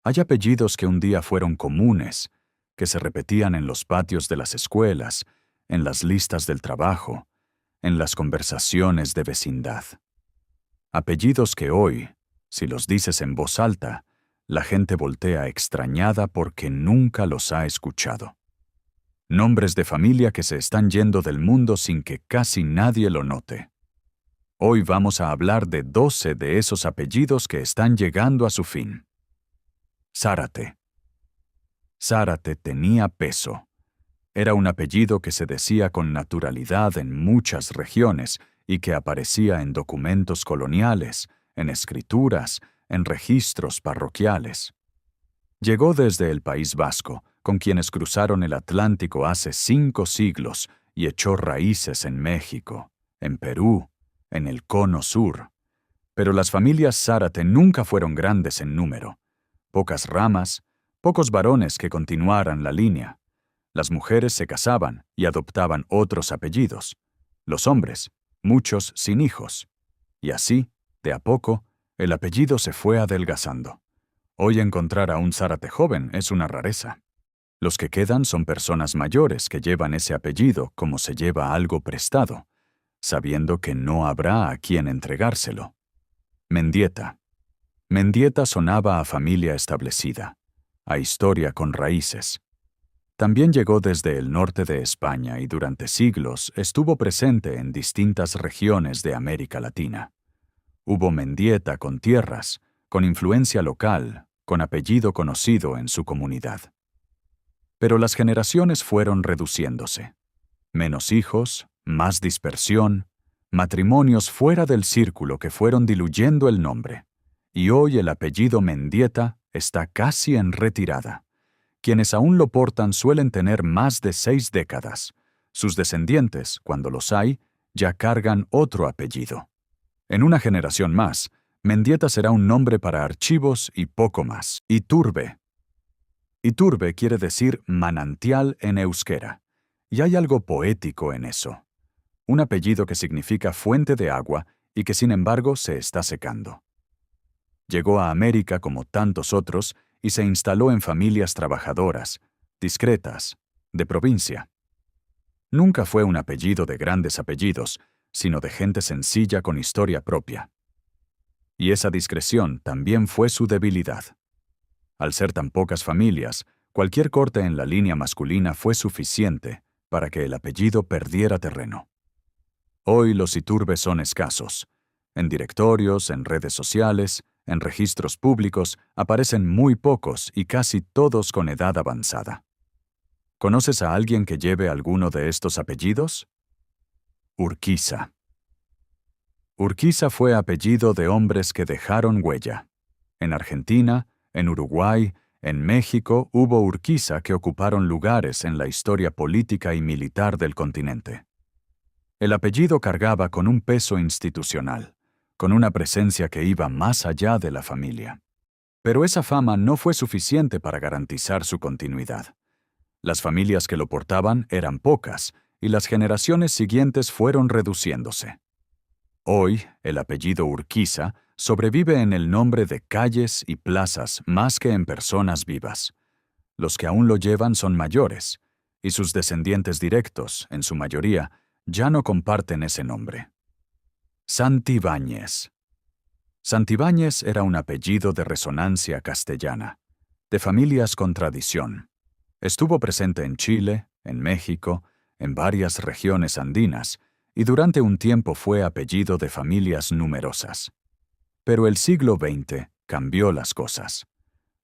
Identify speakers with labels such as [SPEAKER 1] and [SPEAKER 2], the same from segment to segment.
[SPEAKER 1] Hay apellidos que un día fueron comunes, que se repetían en los patios de las escuelas, en las listas del trabajo, en las conversaciones de vecindad. Apellidos que hoy, si los dices en voz alta, la gente voltea extrañada porque nunca los ha escuchado. Nombres de familia que se están yendo del mundo sin que casi nadie lo note. Hoy vamos a hablar de 12 de esos apellidos que están llegando a su fin. Zárate. Zárate tenía peso. Era un apellido que se decía con naturalidad en muchas regiones y que aparecía en documentos coloniales, en escrituras, en registros parroquiales. Llegó desde el País Vasco, con quienes cruzaron el Atlántico hace 5 siglos y echó raíces en México, en Perú, en el Cono Sur. Pero las familias Zárate nunca fueron grandes en número. Pocas ramas, pocos varones que continuaran la línea. Las mujeres se casaban y adoptaban otros apellidos. Los hombres, muchos sin hijos. Y así, de a poco, el apellido se fue adelgazando. Hoy encontrar a un Zárate joven es una rareza. Los que quedan son personas mayores que llevan ese apellido como se lleva algo prestado, sabiendo que no habrá a quien entregárselo. Mendieta. Mendieta sonaba a familia establecida, a historia con raíces. También llegó desde el norte de España y durante siglos estuvo presente en distintas regiones de América Latina. Hubo Mendieta con tierras, con influencia local, con apellido conocido en su comunidad. Pero las generaciones fueron reduciéndose. Menos hijos, más dispersión, matrimonios fuera del círculo que fueron diluyendo el nombre. Y hoy el apellido Mendieta está casi en retirada. Quienes aún lo portan suelen tener más de 6 décadas. Sus descendientes, cuando los hay, ya cargan otro apellido. En una generación más, Mendieta será un nombre para archivos y poco más. Iturbe. Iturbe quiere decir manantial en euskera, y hay algo poético en eso. Un apellido que significa fuente de agua y que sin embargo se está secando. Llegó a América como tantos otros y se instaló en familias trabajadoras, discretas, de provincia. Nunca fue un apellido de grandes apellidos, sino de gente sencilla con historia propia. Y esa discreción también fue su debilidad. Al ser tan pocas familias, cualquier corte en la línea masculina fue suficiente para que el apellido perdiera terreno. Hoy los Iturbes son escasos. En directorios, en redes sociales, en registros públicos, aparecen muy pocos y casi todos con edad avanzada. ¿Conoces a alguien que lleve alguno de estos apellidos? Urquiza. Urquiza fue apellido de hombres que dejaron huella. En Argentina, en Uruguay, en México hubo Urquiza que ocuparon lugares en la historia política y militar del continente. El apellido cargaba con un peso institucional, con una presencia que iba más allá de la familia. Pero esa fama no fue suficiente para garantizar su continuidad. Las familias que lo portaban eran pocas y las generaciones siguientes fueron reduciéndose. Hoy, el apellido Urquiza sobrevive en el nombre de calles y plazas más que en personas vivas. Los que aún lo llevan son mayores, y sus descendientes directos, en su mayoría, ya no comparten ese nombre. Santibáñez. Santibáñez era un apellido de resonancia castellana, de familias con tradición. Estuvo presente en Chile, en México, en varias regiones andinas, y durante un tiempo fue apellido de familias numerosas. Pero el siglo XX cambió las cosas.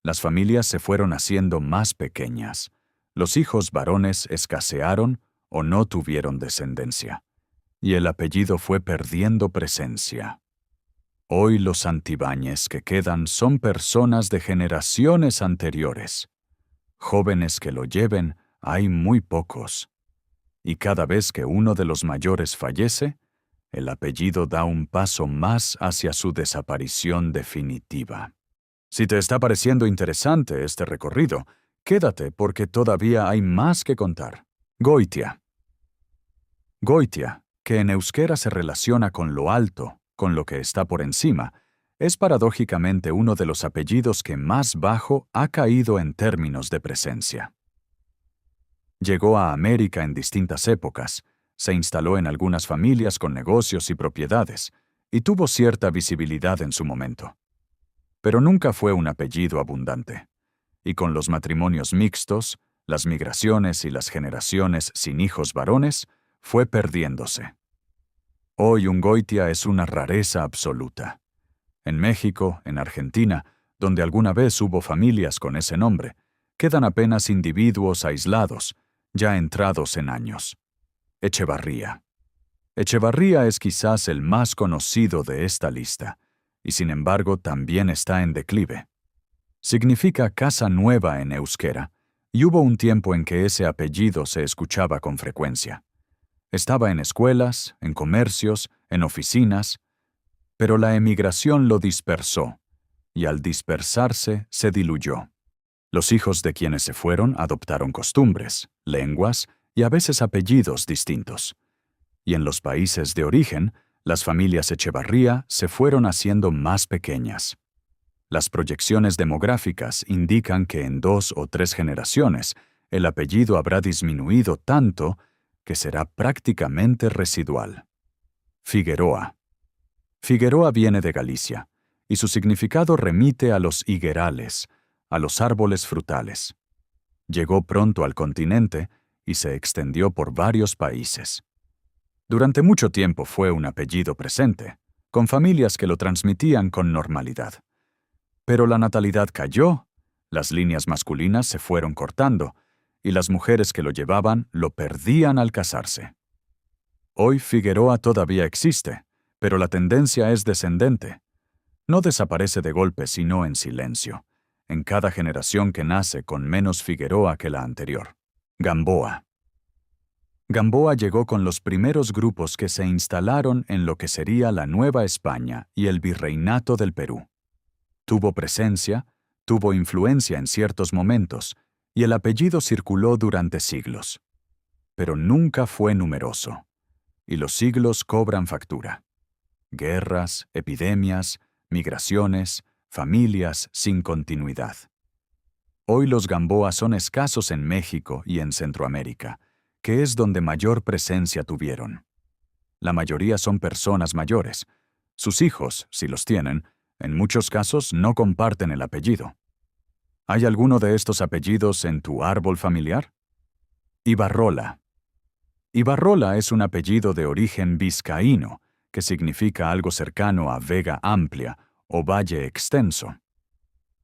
[SPEAKER 1] Las familias se fueron haciendo más pequeñas. Los hijos varones escasearon o no tuvieron descendencia. Y el apellido fue perdiendo presencia. Hoy los Santibáñez que quedan son personas de generaciones anteriores. Jóvenes que lo lleven hay muy pocos. Y cada vez que uno de los mayores fallece, el apellido da un paso más hacia su desaparición definitiva. Si te está pareciendo interesante este recorrido, quédate porque todavía hay más que contar. Goitia. Goitia, que en euskera se relaciona con lo alto, con lo que está por encima, es paradójicamente uno de los apellidos que más bajo ha caído en términos de presencia. Llegó a América en distintas épocas, se instaló en algunas familias con negocios y propiedades, y tuvo cierta visibilidad en su momento. Pero nunca fue un apellido abundante. Y con los matrimonios mixtos, las migraciones y las generaciones sin hijos varones, fue perdiéndose. Hoy Ungoitia es una rareza absoluta. En México, en Argentina, donde alguna vez hubo familias con ese nombre, quedan apenas individuos aislados, ya entrados en años. Echevarría. Echevarría es quizás el más conocido de esta lista, y sin embargo también está en declive. Significa casa nueva en euskera, y hubo un tiempo en que ese apellido se escuchaba con frecuencia. Estaba en escuelas, en comercios, en oficinas, pero la emigración lo dispersó, y al dispersarse se diluyó. Los hijos de quienes se fueron adoptaron costumbres, lenguas y a veces apellidos distintos. Y en los países de origen, las familias Echevarría se fueron haciendo más pequeñas. Las proyecciones demográficas indican que en 2 o 3 generaciones el apellido habrá disminuido tanto que será prácticamente residual. Figueroa. Figueroa viene de Galicia, y su significado remite a los higuerales, a los árboles frutales. Llegó pronto al continente y se extendió por varios países. Durante mucho tiempo fue un apellido presente, con familias que lo transmitían con normalidad. Pero la natalidad cayó, las líneas masculinas se fueron cortando, y las mujeres que lo llevaban lo perdían al casarse. Hoy Figueroa todavía existe, pero la tendencia es descendente. No desaparece de golpe sino en silencio, en cada generación que nace con menos Figueroa que la anterior. Gamboa. Gamboa llegó con los primeros grupos que se instalaron en lo que sería la Nueva España y el Virreinato del Perú. Tuvo presencia, tuvo influencia en ciertos momentos, y el apellido circuló durante siglos. Pero nunca fue numeroso, y los siglos cobran factura. Guerras, epidemias, migraciones, familias sin continuidad. Hoy los Gamboa son escasos en México y en Centroamérica, que es donde mayor presencia tuvieron. La mayoría son personas mayores. Sus hijos, si los tienen, en muchos casos no comparten el apellido. ¿Hay alguno de estos apellidos en tu árbol familiar? Ibarrola. Ibarrola es un apellido de origen vizcaíno, que significa algo cercano a Vega Amplia o Valle Extenso.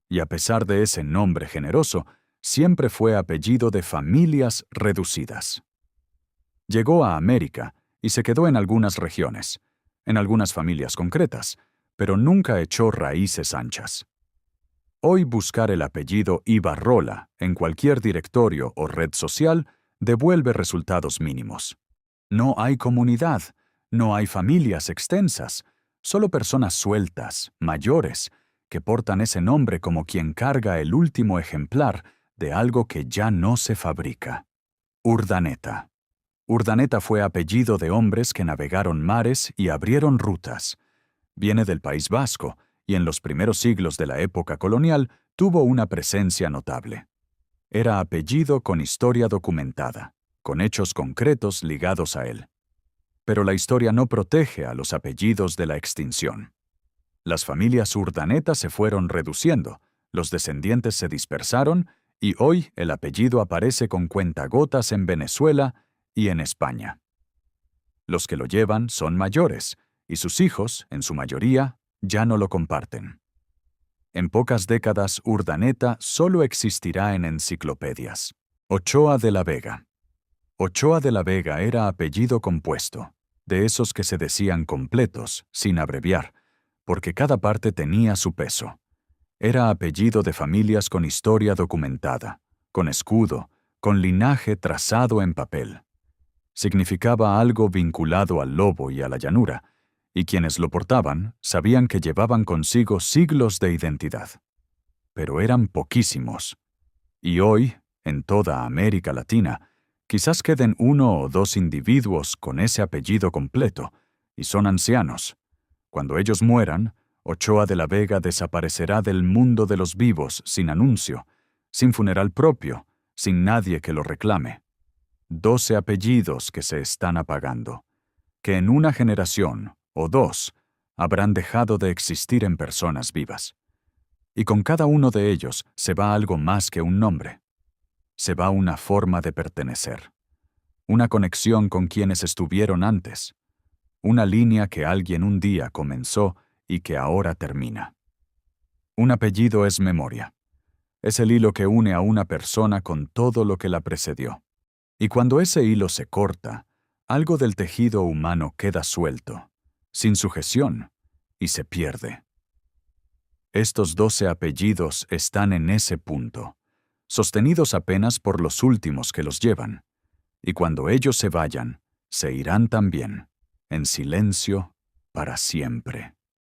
[SPEAKER 1] Y a pesar de ese nombre generoso, siempre fue apellido de familias reducidas. Llegó a América y se quedó en algunas regiones, en algunas familias concretas, pero nunca echó raíces anchas. Hoy buscar el apellido Ibarrola en cualquier directorio o red social devuelve resultados mínimos. No hay comunidad, no hay familias extensas, solo personas sueltas, mayores, que portan ese nombre como quien carga el último ejemplar de algo que ya no se fabrica. Urdaneta. Urdaneta fue apellido de hombres que navegaron mares y abrieron rutas. Viene del País Vasco y en los primeros siglos de la época colonial tuvo una presencia notable. Era apellido con historia documentada, con hechos concretos ligados a él. Pero la historia no protege a los apellidos de la extinción. Las familias Urdaneta se fueron reduciendo, los descendientes se dispersaron y hoy el apellido aparece con cuentagotas en Venezuela y en España. Los que lo llevan son mayores, y sus hijos, en su mayoría, ya no lo comparten. En pocas décadas, Urdaneta solo existirá en enciclopedias. Ochoa de la Vega. Ochoa de la Vega era apellido compuesto, de esos que se decían completos, sin abreviar, porque cada parte tenía su peso. Era apellido de familias con historia documentada, con escudo, con linaje trazado en papel. Significaba algo vinculado al lobo y a la llanura, y quienes lo portaban sabían que llevaban consigo siglos de identidad. Pero eran poquísimos. Y hoy, en toda América Latina, quizás queden 1 o 2 individuos con ese apellido completo, y son ancianos. Cuando ellos mueran, Ochoa de la Vega desaparecerá del mundo de los vivos sin anuncio, sin funeral propio, sin nadie que lo reclame. 12 apellidos que se están apagando, que en una generación, o dos, habrán dejado de existir en personas vivas. Y con cada uno de ellos se va algo más que un nombre. Se va una forma de pertenecer, una conexión con quienes estuvieron antes, una línea que alguien un día comenzó y que ahora termina. Un apellido es memoria. Es el hilo que une a una persona con todo lo que la precedió. Y cuando ese hilo se corta, algo del tejido humano queda suelto, sin sujeción, y se pierde. Estos 12 apellidos están en ese punto, sostenidos apenas por los últimos que los llevan, y cuando ellos se vayan, se irán también, en silencio, para siempre.